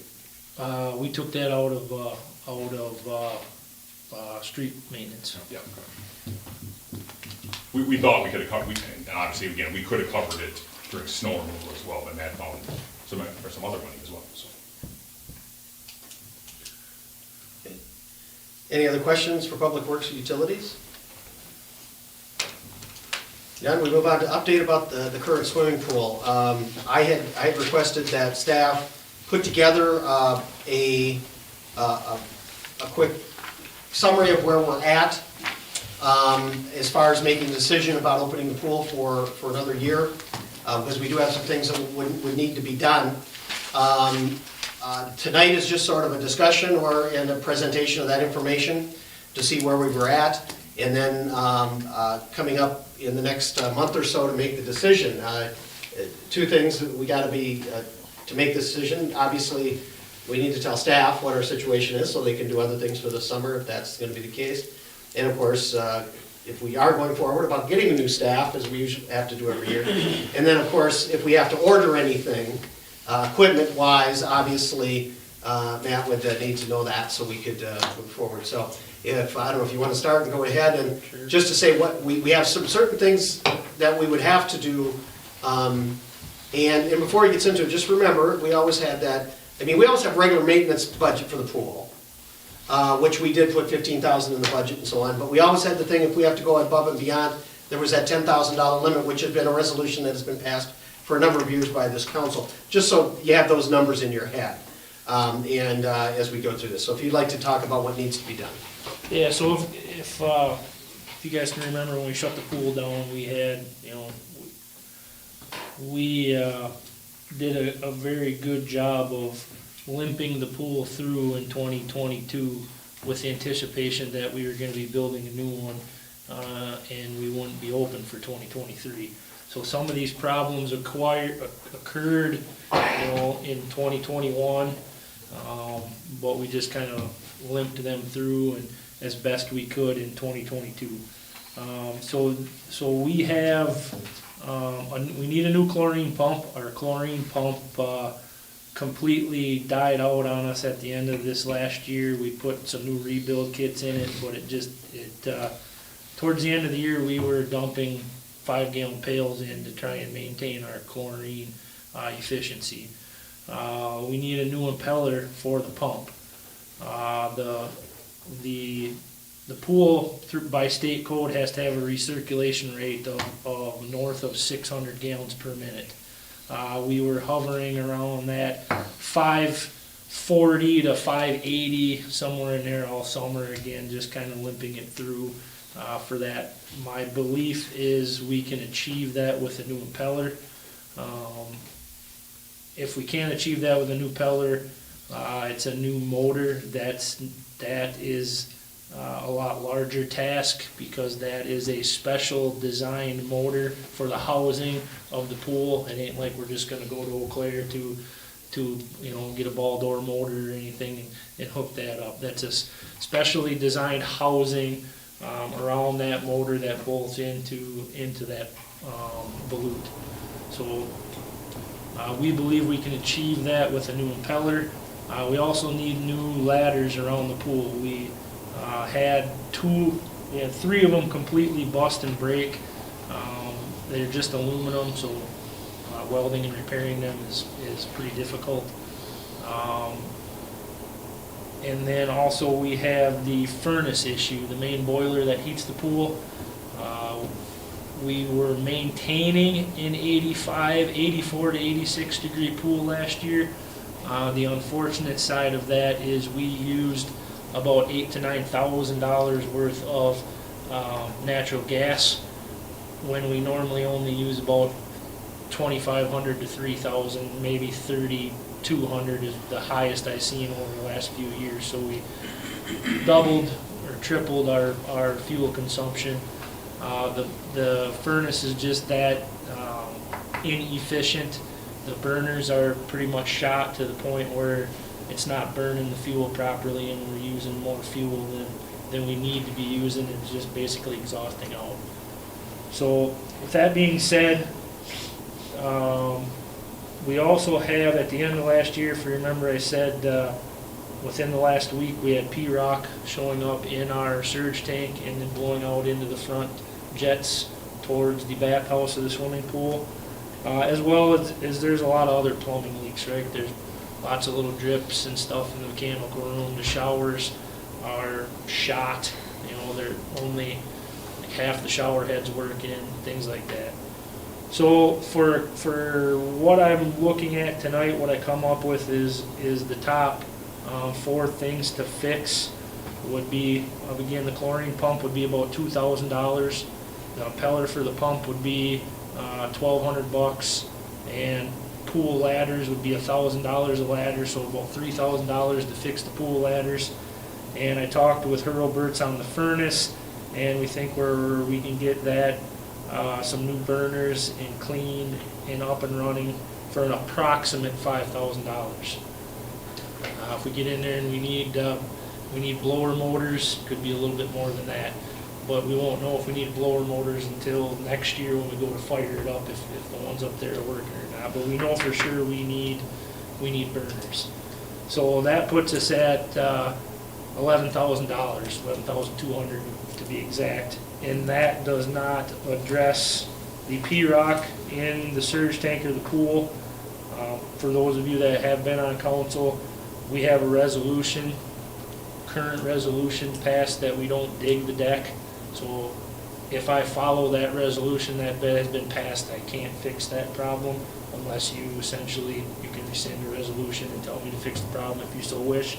We took that out of street maintenance. Yeah. We thought we could have covered, and obviously, again, we could have covered it during snow removal as well, but Matt found some other money as well, so. Any other questions for Public Works or Utilities? None, we move on to update about the current swimming pool. I had requested that staff put together a quick summary of where we're at as far as making a decision about opening the pool for another year, because we do have some things that would need to be done. Tonight is just sort of a discussion and a presentation of that information to see where we were at, and then coming up in the next month or so to make the decision. Two things that we got to be to make the decision. Obviously, we need to tell staff what our situation is so they can do other things for the summer if that's going to be the case. And of course, if we are going forward about getting a new staff, as we usually have to do every year. And then of course, if we have to order anything, equipment-wise, obviously, Matt would need to know that so we could move forward. So if, I don't know if you want to start and go ahead and just to say what, we have some certain things that we would have to do. And before he gets into it, just remember, we always had that, we always have regular maintenance budget for the pool, which we did put $15,000 in the budget and so on. But we always had the thing, if we have to go above and beyond, there was that $10,000 limit, which has been a resolution that has been passed for a number of years by this council, just so you have those numbers in your head as we go through this. So if you'd like to talk about what needs to be done. Yeah, so if you guys can remember when we shut the pool down, we had, we did a very good job of limping the pool through in 2022 with the anticipation that we were gonna be building a new one, and we wouldn't be open for 2023. So some of these problems occurred, in 2021, but we just kind of limped them through and as best we could in 2022. So we have, we need a new chlorine pump. Our chlorine pump completely died out on us at the end of this last year. We put some new rebuild kits in it, but towards the end of the year, we were dumping 5-gallon pails in to try and maintain our chlorine efficiency. We need a new impeller for the pump. The pool by state code has to have a recirculation rate of north of 600 gallons per minute. We were hovering around that 540 to 580, somewhere in there all summer, again, just kind of limping it through for that. My belief is we can achieve that with a new impeller. If we can't achieve that with a new impeller, it's a new motor. That is a lot larger task because that is a special designed motor for the housing of the pool. It ain't like we're just gonna go to Eau Claire to get a ball door motor or anything and hook that up. That's a specially designed housing around that motor that bolts into that volute. So we believe we can achieve that with a new impeller. We also need new ladders around the pool. Had we had 3 of them completely bust and break. They're just aluminum, so welding and repairing them is pretty difficult. And then also we have the furnace issue, the main boiler that heats the pool. We were maintaining an 84 to 86 degree pool last year. The unfortunate side of that is we used about $8,000 to $9,000 worth of natural gas when we normally only use about 2,500 to 3,000, maybe 3,200 is the highest I've seen over the last few years. So we doubled or tripled our fuel consumption. The furnace is just that inefficient. The burners are pretty much shot to the point where it's not burning the fuel properly, and we're using more fuel than we need to be using. It's just basically exhausting out. So with that being said, we also have, at the end of last year, if you remember, I said within the last week we had P-rock showing up in our surge tank and then blowing out into the front jets towards the bathhouse of the swimming pool. As well as there's a lot of other plumbing leaks, right? There's lots of little drips and stuff in the mechanical room. The showers are shot, they're only like half the shower heads working, things like that. So for what I'm looking at tonight, what I come up with is the top 4 things to fix would be, again, the chlorine pump would be about $2,000. The impeller for the pump would be $1,200, and pool ladders would be $1,000 a ladder, so about $3,000 to fix the pool ladders. And I talked with Hurlberts on the furnace, and we think we can get that some new burners and cleaned and up and running for an approximate $5,000. If we get in there and we need blower motors, could be a little bit more than that. But we won't know if we need blower motors until next year when we go to fire it up, if the ones up there are working or not. But we know for sure we need burners. So that puts us at $11,000, $11,200 to be exact. And that does not address the P-rock in the surge tank or the pool. For those of you that have been on council, we have a current resolution passed that we don't dig the deck. So if I follow that resolution that has been passed, I can't fix that problem unless you can rescind the resolution and tell me to fix the problem if you so wish.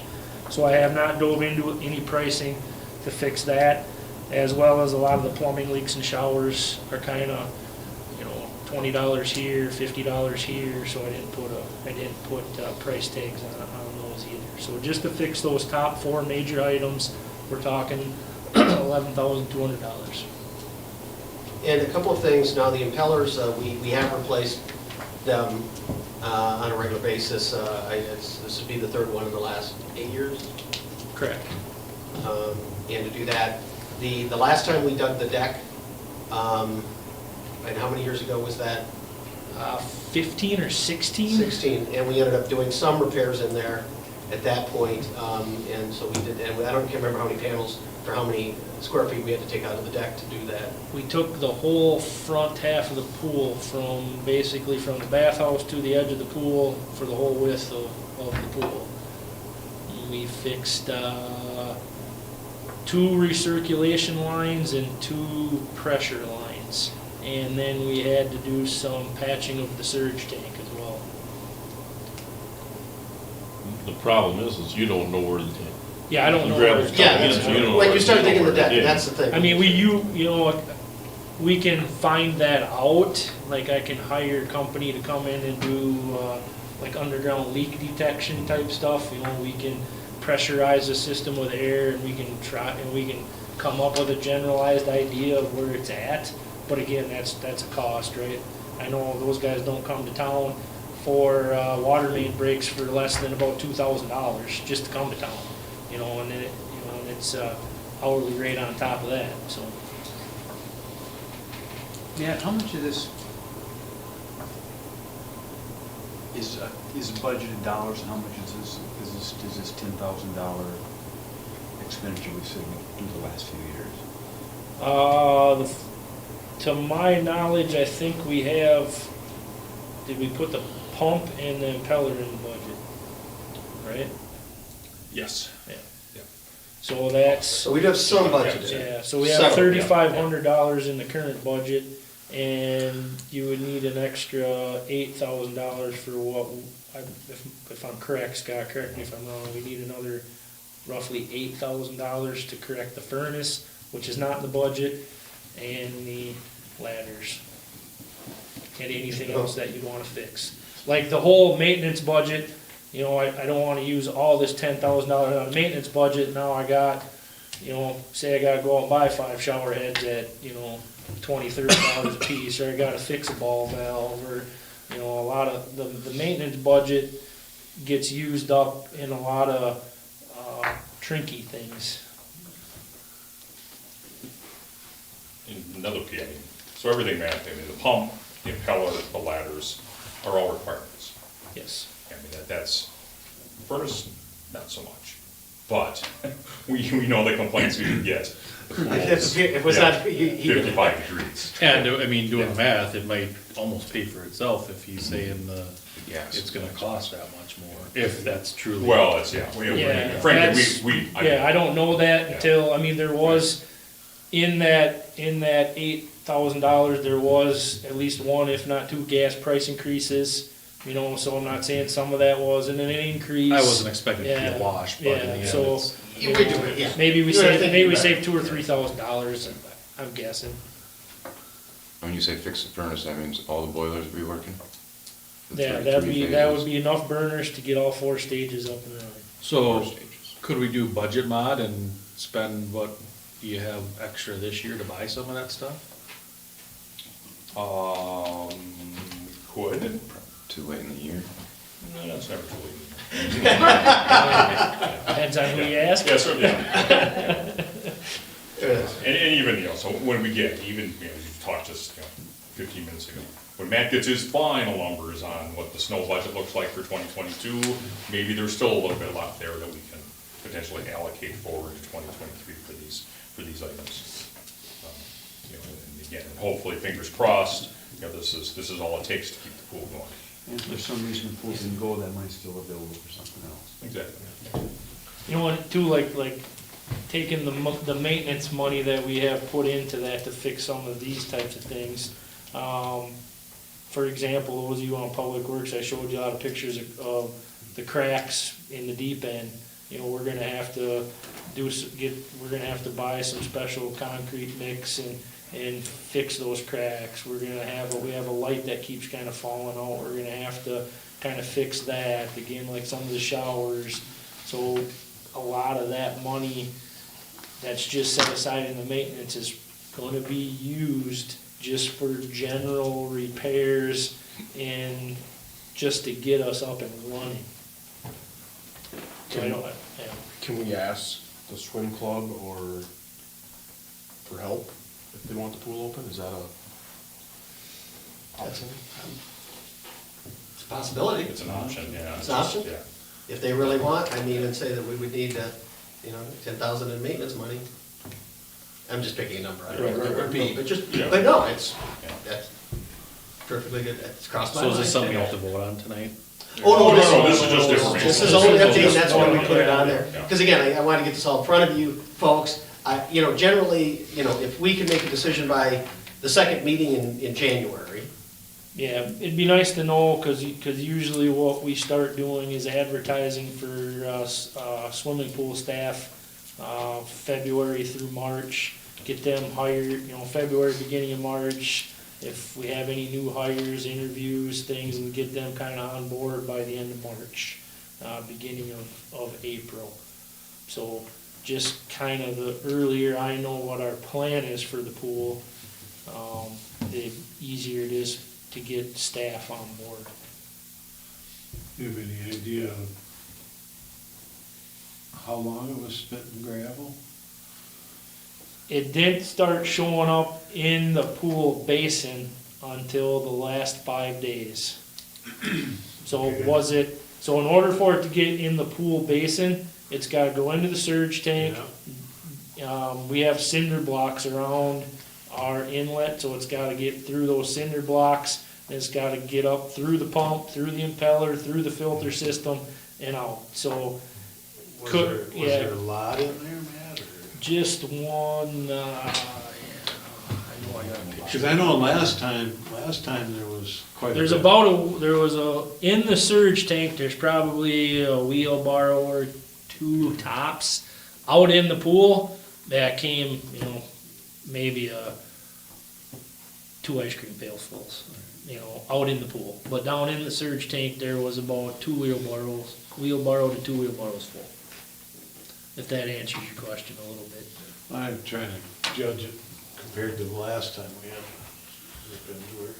So I have not dove into any pricing to fix that, as well as a lot of the plumbing leaks and showers are kind of, $20 here, $50 here, so I didn't put price tags on those either. So just to fix those top 4 major items, we're talking $11,200. And a couple of things, now the impellers, we have replaced them on a regular basis. This would be the 3rd one in the last 8 years. Correct. And to do that, the last time we dug the deck, and how many years ago was that? 15 or 16? 16, and we ended up doing some repairs in there at that point, and so we did, and can't remember how many panels or how many square feet we had to take out of the deck to do that. We took the whole front half of the pool basically from the bathhouse to the edge of the pool for the whole width of the pool. We fixed 2 recirculation lines and 2 pressure lines. And then we had to do some patching of the surge tank as well. The problem is you don't know where the Yeah, I don't know. gravel's where- coming in, so you don't know When where- you start digging the where- deck, yeah. that's the thing. I mean, we can find that out. Like I can hire a company to come in and do like underground leak detection type stuff. We can pressurize the system with air, and we can come up with a generalized idea of where it's at. But again, that's a cost, right? I know those guys don't come to town for water main breaks for less than about $2,000 just to come to town, and then and it's hourly rate on top of that. So Matt, how much of this is budgeted dollars, and how much is this $10,000 expenditure we've seen in the last few years? To my knowledge, I think we have, did we put the pump and the impeller in the budget? Right? Yes. Yeah. Yeah. So that's, So we'd have some budgeted. yeah, so we have Several, yeah. $3,500 in the current budget, and you would need an extra $8,000 for what, if I'm correct, Scott, correct me if I'm wrong, we need another roughly $8,000 to correct the furnace, which is not in the budget, and the ladders. And anything else that you'd wanna fix. Like the whole maintenance budget, you know, I don't wanna use all this $10,000 on a maintenance budget, now I got, you know, say I gotta go out and buy 5 shower heads at, you know, $20, $30 a piece, or I gotta fix a ball valve, or, you know, a lot of, the maintenance budget gets used up in a lot of, trinky things. Another key, I mean, so everything, man, I mean, the pump, the impeller, the ladders are all requirements. Yes. I mean, that's, furnace, not so much. But we know the complaints we can get. The pool's, It was yeah, not, he 55 degrees. And, I mean, doing math, it might almost pay for itself if he's saying Yes. it's gonna cost that much more, if that's truly. Well, it's, yeah, Yeah, frankly, that's- I I don't know that Yeah. until, I mean, there was, in that $8,000, there was at least one, if not two, gas price increases. You know, so I'm not saying some of that wasn't an increase. I wasn't expecting it to be Yeah, a wash, but in the yeah, end, so- it's. We do it, yeah. Maybe we You were saved, thinking maybe we about it. saved $2,000 or $3,000, I'm guessing. When you say fix the furnace, that means all the boilers will be working? The Yeah, three- that'd three be, that phases? would be enough burners to get all 4 stages up and running. So, Four stages. could we do budget mod and spend what you have extra this year to buy some of that stuff? could. Too late in the year? No, that's never too late. Depends on who you ask. Yeah, certainly. And even, you know, so when we get, even, you know, you talked just, you know, 15 minutes ago, when Matt gets his final numbers on what the snow budget looks like for 2022, maybe there's still a little bit left there that we can potentially allocate forward to 2023 for these items. You know, and again, hopefully, fingers crossed, you know, this is all it takes to keep the pool going. And if there's some reason the pool didn't go, that money's still available for something else. Exactly. You know what, too, like taking the maintenance money that we have put into that to fix some of these types of things. For example, those of you on Public Works, I showed you a lot of pictures of the cracks in the deep end. You know, we're gonna have to we're gonna have to buy some special concrete mix and fix those cracks. We have a light that keeps kind of falling out, we're gonna have to kind of fix that, again, like some of the showers. So a lot of that money that's just set aside in the maintenance is gonna be used just for general repairs and just to get us up and running. So I don't, yeah. Can we ask the swim club or for help if they want the pool open? Is that a option? It's a possibility. It's an option, yeah. It's an option? Yeah. If they really want, I mean, and say that we would need, 10,000 in maintenance money. I'm just picking a number, I don't know what it would be, but Yeah. but no, it's, Yeah. that's perfectly good, it's crossed my So mind. is this something you have to vote on tonight? Oh, no, this is just information. This is only updating, that's why we put it on there. Yeah. Because again, I want to get this all in front of you folks. Generally, if we can make a decision by the second meeting in January, Yeah, it'd be nice to know, cause usually what we start doing is advertising for, swimming pool staff, February through March, get them hired, February, beginning of March. If we have any new hires, interviews, things, and get them kinda on board by the end of March, beginning of April. So just kinda the earlier I know what our plan is for the pool, the easier it is to get staff on board. Do you have any idea of how long it was spent in gravel? It didn't start showing up in the pool basin until the last 5 days. So in order for it to get in the pool basin, it's gotta go into the surge tank. We have cinder blocks around our inlet, so it's gotta get through those cinder blocks. And it's gotta get up through the pump, through the impeller, through the filter system, and out. So, Was Could- there, was yeah. there a lot in there, Matt, or? just one, I know I got a picture. Because I know last time there was quite a bit. There was a, in the surge tank, there's probably a wheelbarrow or two tops. Out in the pool, that came, maybe 2 ice cream pails fulls, out in the pool. But down in the surge tank, there was about 2 wheelbarrow to 2 wheelbarrows full. If that answers your question a little bit. I'm trying to judge it compared to the last time we had been to her.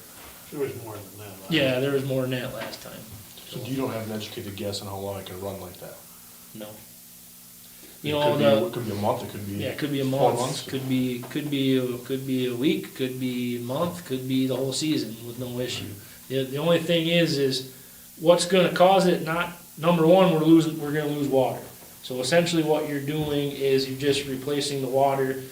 There was more than that last. Yeah, there was more than that last time. So you don't have an educated guess on how long it can run like that? No. It could be a month, it could be. Yeah, it could be a 4 month, months. could be a week, could be a month, could be the whole season with no issue. The only thing is what's gonna cause it, number one, we're gonna lose water. So essentially what you're doing is you're just replacing the water,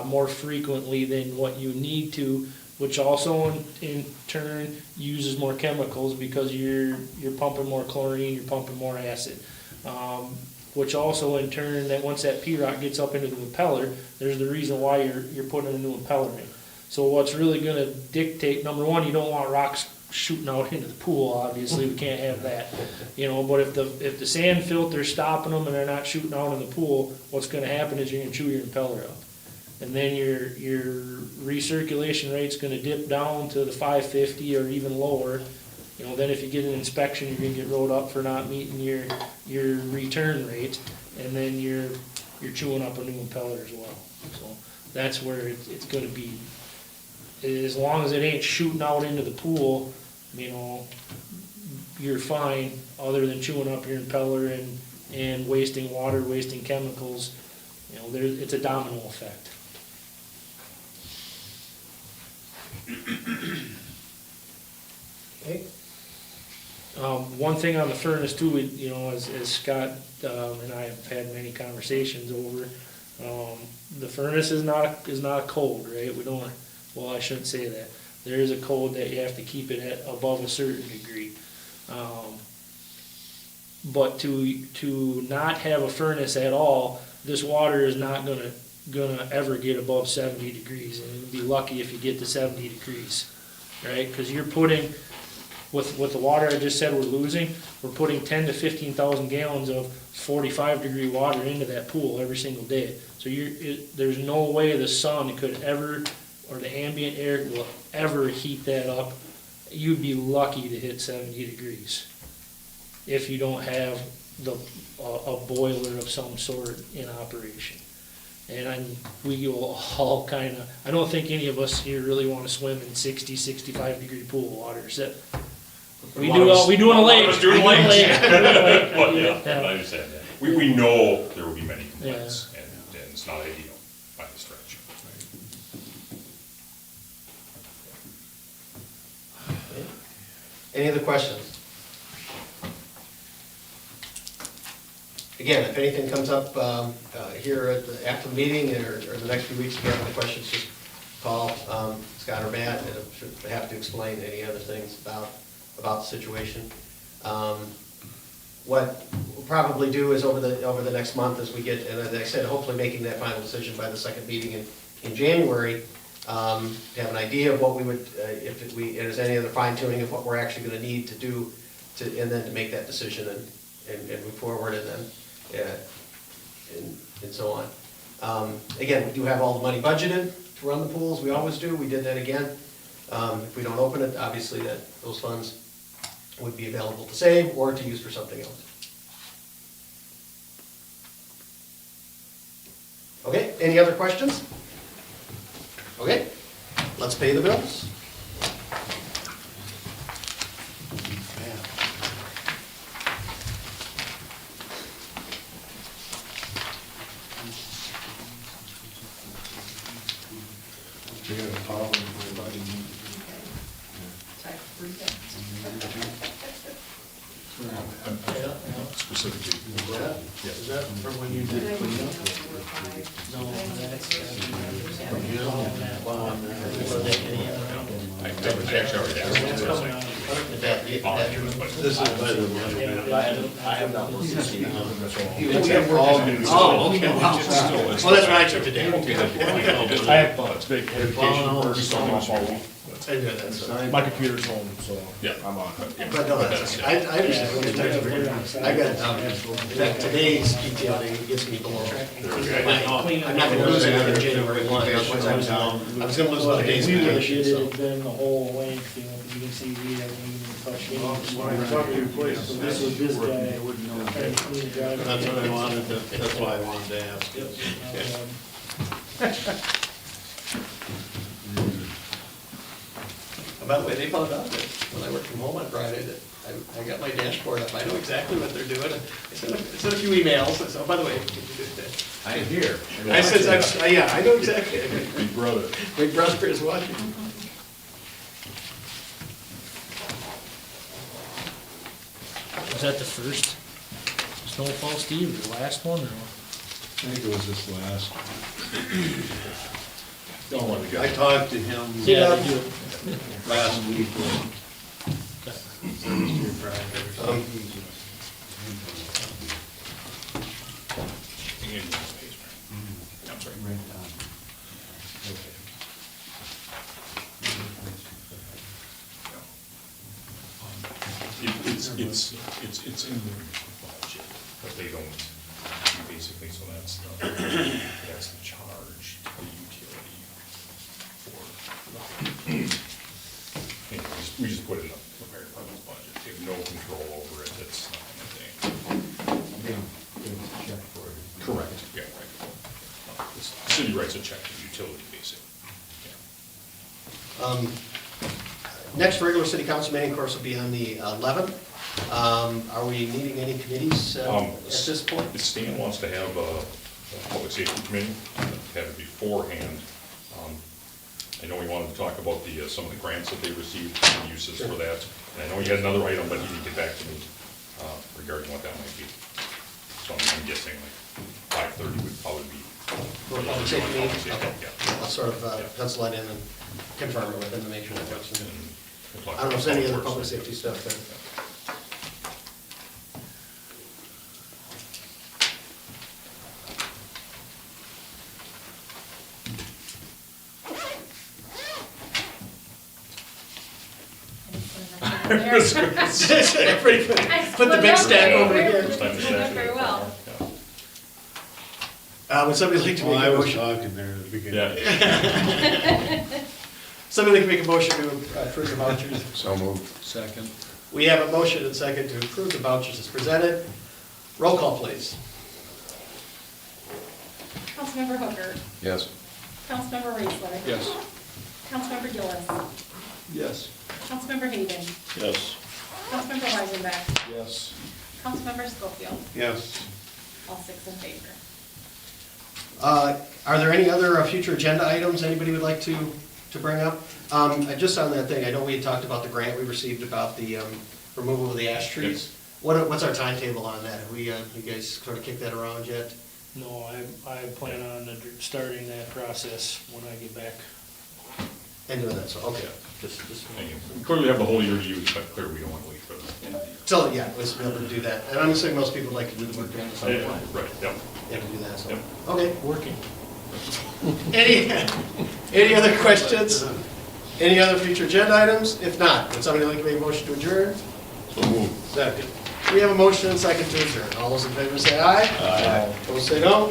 more frequently than what you need to, which also in turn uses more chemicals because you're pumping more chlorine, you're pumping more acid. Which also in turn, that once that P-rock gets up into the impeller, there's the reason why you're putting a new impeller in. So what's really gonna dictate, number one, you don't want rocks shooting out into the pool, obviously, we can't have that. But if the sand filter's stopping them and they're not shooting out in the pool, what's gonna happen is you're gonna chew your impeller up. And then your recirculation rate's gonna dip down to the 550 or even lower. Then if you get an inspection, you're gonna get rolled up for not meeting your return rate, and then you're chewing up a new impeller as well. So that's where it's gonna be. As long as it ain't shooting out into the pool, you're fine, other than chewing up your impeller and wasting water, wasting chemicals. It's a domino effect. Okay. One thing on the furnace too, as Scott and I have had many conversations over, the furnace is not a code, right? Well, I shouldn't say that. There is a code that you have to keep it at above a certain degree. But to not have a furnace at all, this water is not gonna ever get above 70 degrees, and you'd be lucky if you get to 70 degrees, right? Because you're putting, with the water I just said we're losing, we're putting 10 to 15,000 gallons of 45 degree water into that pool every single day. So there's no way the sun could ever, or the ambient air will ever heat that up. You'd be lucky to hit 70 degrees if you don't have a boiler of some sort in operation. And we will all I don't think any of us here really want to swim in 60, 65 degree pool water. We do in a lake. Let's do it in lakes. Well, yeah, Yeah. I understand that. We know there will be many complaints, and it's not ideal by the stretch. Any other questions? Again, if anything comes up here after the meeting or the next few weeks, if you have any questions, just call Scott or Matt, and I'm sure they have to explain any other things about the situation. What we'll probably do is over the next month, as we get, and as I said, hopefully making that final decision by the second meeting in January, to have an idea of what we would, if there's any other fine tuning of what we're actually going to need to do, and then to make that decision and move forward, and then and so on. Again, we do have all the money budgeted to run the pools. We always do. We did that again. If we don't open it, obviously those funds would be available to save or to use for something else. Okay, any other questions? Okay, let's pay the bills. We have a problem with everybody. Type 3. specifically. Is that from when you did cleanup? No, that's. I actually already asked. This is by the one. I have not looked at it. He was all new. Oh, okay, wow. Well, that's what I took today. I have, it's big education, first, I'm off all week. I knew that, so. My computer's home, so Yeah. I'm on it. But no, that's, I understand what you're talking about. I got it down here. In fact, today's PTO day gets me below. I'm not gonna lose it on January 1. I was gonna lose about a day's We would have vacation, did so. it, been the whole length, you know, 'cause you can see we haven't even touched any. When I talked to your place, So this was this guy. Trying to clean the driveway. That's what I wanted to, that's why I wanted to ask. By the way, they found out that when I worked from home on Friday, that I got my dashboard up, I know exactly what they're doing. I sent a few emails, I said, oh, by the way, did you do that? I'm here. I said, yeah, I know exactly. Big brother. Big brother is watching. Was that the first snowfall, Steve, or the last one, or? I think it was this last. Don't want to I go. talked to him Yeah, they do. last week. I'm sorry. It's in the budget, but they don't, basically, so that's the charge to the utility for. Anyways, we just put it in the fire department's budget, they have no control over it, it's not anything. Correct, yeah, right. The city writes a check to the utility, basically, yeah. Next regular city council meeting, of course, will be on the 11th. Are we needing any committees at this point? If Stan wants to have a public safety committee, have it beforehand. I know he wanted to talk about some of the grants that they received, and uses for that. And I know he had another item, but he didn't get back to me regarding what that might be. So I'm guessing like 5:30 would probably be. For a public safety meeting? Public safety, Okay. yeah. I'll sort of pencil that in and confirm it with him to make sure that works. And we'll talk I don't know if there's any other about public works. safety stuff there. Pretty good. Put the big stack over here. It's time to stack it. Very well. Would somebody like to Well, make I a was motion? talking there at the beginning. Yeah. Somebody like to make a motion to approve the vouchers? So moved. Second. We have a motion and second to approve the vouchers as presented. Roll call, please. Councilmember Hooker. Yes. Councilmember Raisler. Yes. Councilmember Gillis. Yes. Councilmember Hayden. Yes. Councilmember Weisenbeck. Yes. Councilmember Schofield. Yes. All six in favor. Are there any other future agenda items anybody would like to bring up? Just on that thing, I know we had talked about the grant we received about the removal of the ash trees. What's our timetable on that? Have we, you guys sort of kicked that around yet? No, I plan on starting that process when I get back. And doing that, so, okay. Just, Thank you. We clearly have the whole year to use, but clearly we don't want to wait for the end of the year. so, yeah, let's be able to do that. And I'm assuming most people like to do the work during the summer. Yeah, right, yep. They have to do that, so, Yep. okay. Working. Any other questions? Any other future agenda items? If not, would somebody like to make a motion to adjourn? So move. Second. We have a motion and second to adjourn. All those in favor say aye. Aye. Opposed say no.